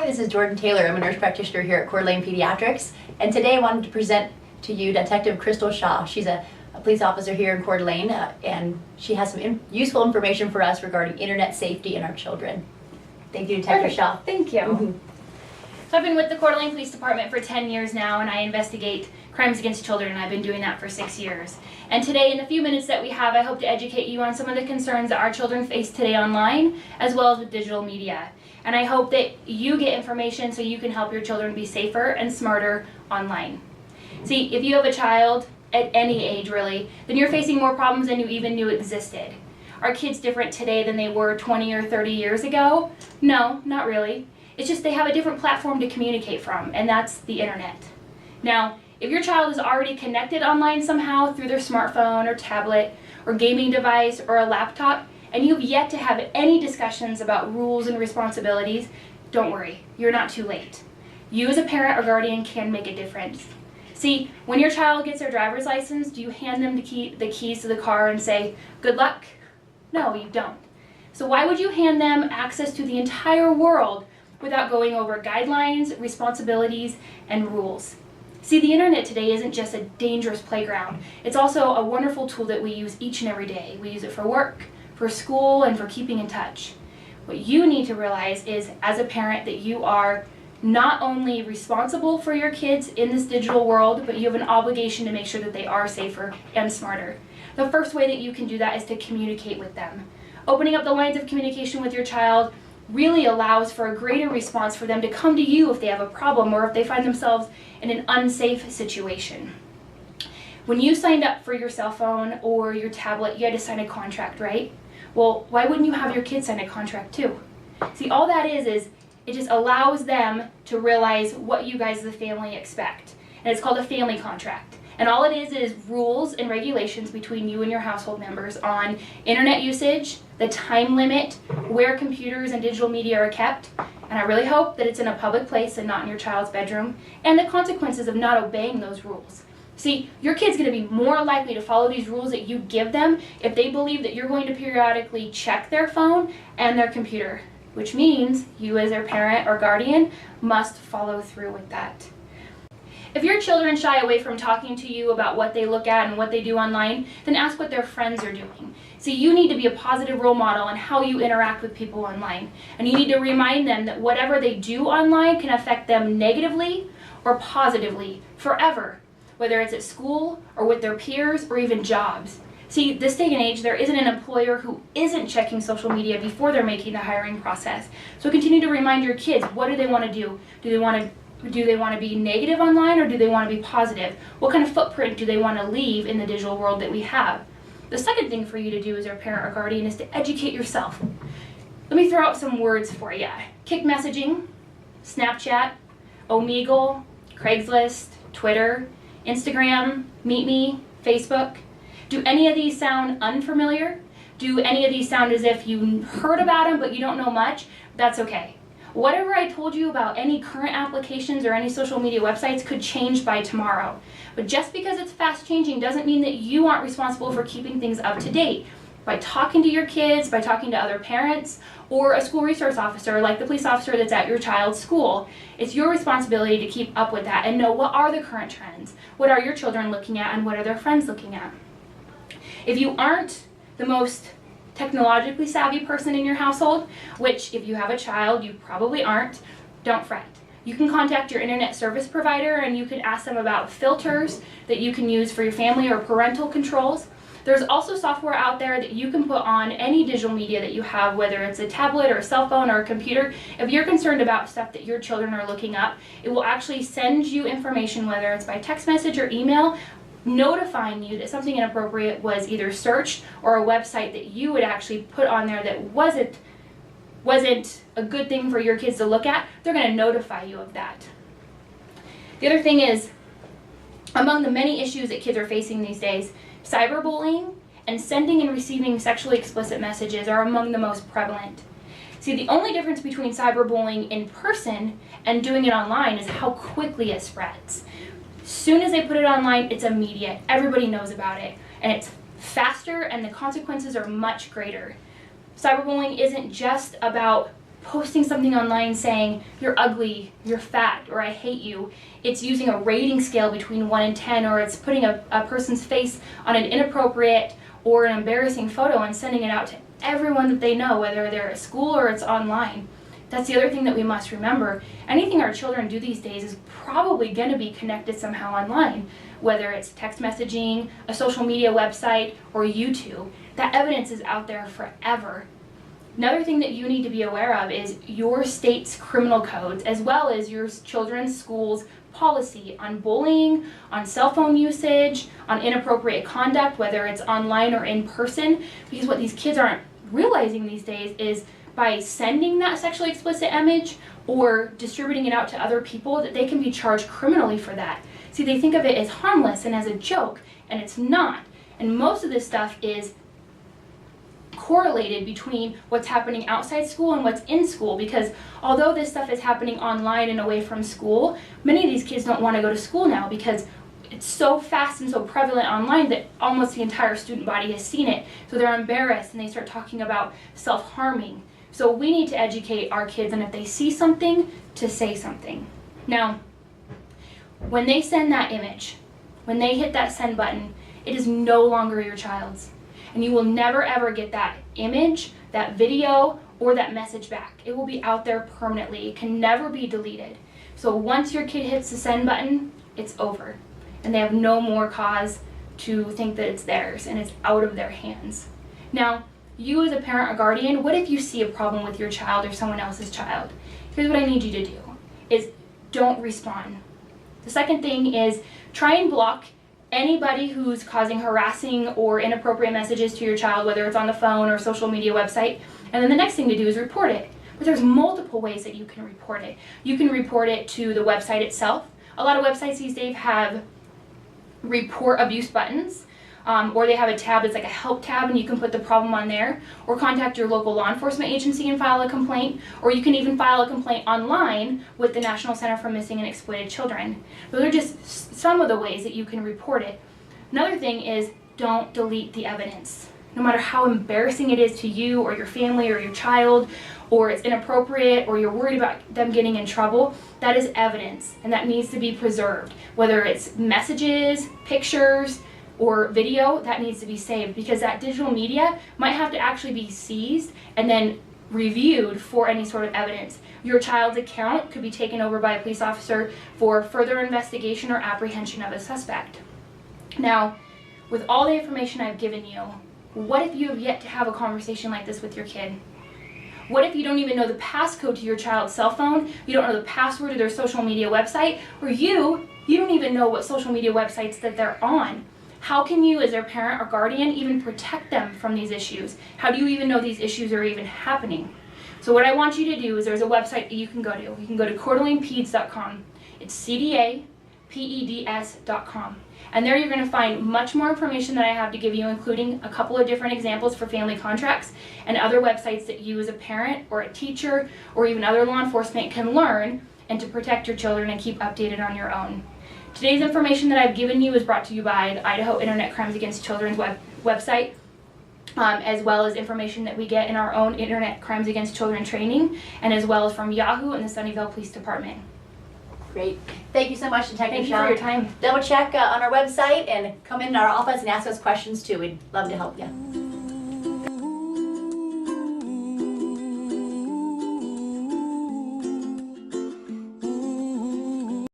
Hi, this is Jordan Taylor. I'm a nurse practitioner here at Coeur Pediatrics, and today I wanted to present to you Detective Crystal Shaw. She's a police officer here in Coeur d'Alene, and she has some useful information for us regarding internet safety and our children. Thank you, Detective Shaw. Thank you. So I've been with the Coeur d'Alene Police Department for 10 years now, and I investigate crimes against children, and I've been doing that for 6 years. And today, in the few minutes that we have, I hope to educate you on some of the concerns that our children face today online, as well as with digital media. And I hope that you get information so you can help your children be safer and smarter online. See, if you have a child, at any age really, then you're facing more problems than you even knew existed. Are kids different today than they were 20 or 30 years ago? No, not really. It's just they have a different platform to communicate from, and that's the internet. Now, if your child is already connected online somehow through their smartphone or tablet or gaming device or a laptop, and you've yet to have any discussions about rules and responsibilities, don't worry, you're not too late. You as a parent or guardian can make a difference. See, when your child gets their driver's license, do you hand them the keys to the car and say, good luck? No, you don't. So why would you hand them access to the entire world without going over guidelines, responsibilities, and rules? See, the internet today isn't just a dangerous playground. It's also a wonderful tool that we use each and every day. We use it for work, for school, and for keeping in touch. What you need to realize is, as a parent, that you are not only responsible for your kids in this digital world, but you have an obligation to make sure that they are safer and smarter. The first way that you can do that is to communicate with them. Opening up the lines of communication with your child really allows for a greater response for them to come to you if they have a problem or if they find themselves in an unsafe situation. When you signed up for your cell phone or your tablet, you had to sign a contract, right? Well, why wouldn't you have your kids sign a contract too? See, all that is it just allows them to realize what you guys as a family expect. And it's called a family contract. And all it is rules and regulations between you and your household members on internet usage, the time limit, where computers and digital media are kept, and I really hope that it's in a public place and not in your child's bedroom, and the consequences of not obeying those rules. See, your kid's going to be more likely to follow these rules that you give them if they believe that you're going to periodically check their phone and their computer, which means you as their parent or guardian must follow through with that. If your children shy away from talking to you about what they look at and what they do online, then ask what their friends are doing. See, you need to be a positive role model in how you interact with people online. And you need to remind them that whatever they do online can affect them negatively or positively forever, whether it's at school or with their peers or even jobs. See, this day and age, there isn't an employer who isn't checking social media before they're making the hiring process. So continue to remind your kids, what do they want to do? Do they want to be negative online, or do they want to be positive? What kind of footprint do they want to leave in the digital world that we have? The second thing for you to do as your parent or guardian is to educate yourself. Let me throw out some words for you. Kick messaging, Snapchat, Omegle, Craigslist, Twitter, Instagram, Meet Me, Facebook. Do any of these sound unfamiliar? Do any of these sound as if you heard about them but you don't know much? That's okay. Whatever I told you about any current applications or any social media websites could change by tomorrow. But just because it's fast changing doesn't mean that you aren't responsible for keeping things up to date. By talking to your kids, by talking to other parents, or a school resource officer like the police officer that's at your child's school, it's your responsibility to keep up with that and know what are the current trends, what are your children looking at, and what are their friends looking at. If you aren't the most technologically savvy person in your household, which if you have a child, you probably aren't, don't fret. You can contact your internet service provider and you can ask them about filters that you can use for your family or parental controls. There's also software out there that you can put on any digital media that you have, whether it's a tablet or a cell phone or a computer. If you're concerned about stuff that your children are looking up, it will actually send you information, whether it's by text message or email, notifying you that something inappropriate was either searched or a website that you would actually put on there that wasn't a good thing for your kids to look at. They're going to notify you of that. The other thing is, among the many issues that kids are facing these days, cyberbullying and sending and receiving sexually explicit messages are among the most prevalent. See, the only difference between cyberbullying in person and doing it online is how quickly it spreads. As soon as they put it online, it's immediate. Everybody knows about it. And it's faster and the consequences are much greater. Cyberbullying isn't just about posting something online saying you're ugly, you're fat, or I hate you. It's using a rating scale between 1 and 10, or it's putting a person's face on an inappropriate or an embarrassing photo and sending it out to everyone that they know, whether they're at school or it's online. That's the other thing that we must remember. Anything our children do these days is probably going to be connected somehow online, whether it's text messaging, a social media website, or YouTube. That evidence is out there forever. Another thing that you need to be aware of is your state's criminal codes, as well as your children's school's policy on bullying, on cell phone usage, on inappropriate conduct, whether it's online or in person. Because what these kids aren't realizing these days is by sending that sexually explicit image or distributing it out to other people, that they can be charged criminally for that. See, they think of it as harmless and as a joke, and it's not. And most of this stuff is correlated between what's happening outside school and what's in school, because although this stuff is happening online and away from school, many of these kids don't want to go to school now because it's so fast and so prevalent online that almost the entire student body has seen it. So they're embarrassed and they start talking about self-harming. So we need to educate our kids, and if they see something, to say something. Now, when they send that image, when they hit that send button, it is no longer your child's. And you will never ever get that image, that video, or that message back. It will be out there permanently. It can never be deleted. So once your kid hits the send button, it's over. And they have no more cause to think that it's theirs and it's out of their hands. Now, you as a parent or guardian, what if you see a problem with your child or someone else's child? Here's what I need you to do, is don't respond. The second thing is try and block anybody who's causing harassing or inappropriate messages to your child, whether it's on the phone or social media website. And then the next thing to do is report it. But there's multiple ways that you can report it. You can report it to the website itself. A lot of websites these days have report abuse buttons, or they have a tab that's like a help tab, and you can put the problem on there, or contact your local law enforcement agency and file a complaint, or you can even file a complaint online with the National Center for Missing and Exploited Children. Those are just some of the ways that you can report it. Another thing is don't delete the evidence. No matter how embarrassing it is to you or your family or your child, or it's inappropriate, or you're worried about them getting in trouble, that is evidence, and that needs to be preserved. Whether it's messages, pictures, or video, that needs to be saved, because that digital media might have to actually be seized and then reviewed for any sort of evidence. Your child's account could be taken over by a police officer for further investigation or apprehension of a suspect. Now, with all the information I've given you, what if you have yet to have a conversation like this with your kid? What if you don't even know the passcode to your child's cell phone, you don't know the password to their social media website, or you don't even know what social media websites that they're on? How can you, as their parent or guardian, even protect them from these issues? How do you even know these issues are even happening? So what I want you to do is there's a website that you can go to. You can go to CoeurLanePeds.com. It's CDAPEDS.com. And there you're going to find much more information that I have to give you, including a couple of different examples for family contracts and other websites that you as a parent or a teacher or even other law enforcement can learn and to protect your children and keep updated on your own. Today's information that I've given you is brought to you by the Idaho Internet Crimes Against Children's website, as well as information that we get in our own Internet Crimes Against Children training, and as well as from Yahoo and the Sunnyvale Police Department. Great. Thank you so much, Detective Shaw. Thank you for your time. Double check on our website and come in our office and ask us questions too. We'd love to help you.